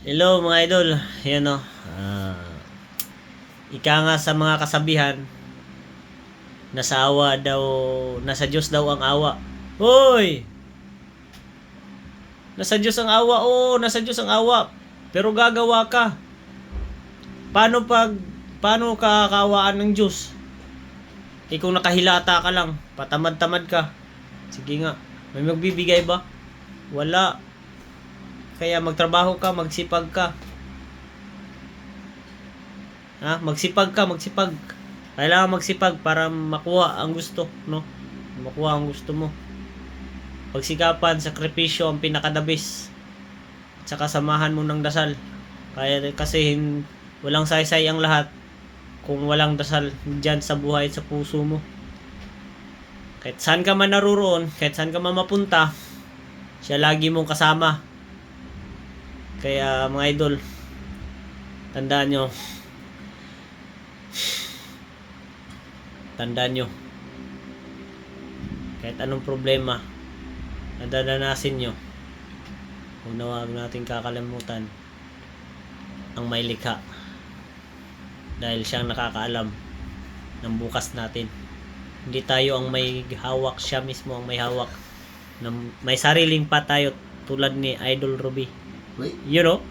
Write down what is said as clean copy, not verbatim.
Hello mga idol, yan o. Ika nga sa mga kasabihan, nasa awa daw, nasa Diyos daw ang awa. Hoy! Nasa Diyos ang awa, oo, nasa Diyos ang awa. Pero gagawa ka. Paano ka kaawaan ng Diyos? Kung nakahilata ka lang, patamad-tamad ka. Sige nga, may magbibigay ba? Wala. Kaya magtrabaho ka, magsipag ka. Magsipag ka. Kailangan magsipag para makuha ang gusto, no? Makuha ang gusto mo. Pagsikapan, sakripisyo ang pinakadabis. At saka samahan mo ng dasal. Kasi walang saysay ang lahat kung walang dasal dyan sa buhay at sa puso mo. Kahit saan ka man naroon, kahit saan ka man mapunta, siya lagi mong kasama. Kaya mga idol, tandaan nyo, kahit anong problema na dadanasin nyo, huwag natin kakalimutan ang may likha, dahil siyang nakakaalam ng bukas natin. Hindi tayo ang may hawak, siya mismo ang may hawak. May sariling pa tayo tulad ni Idol Ruby. You know?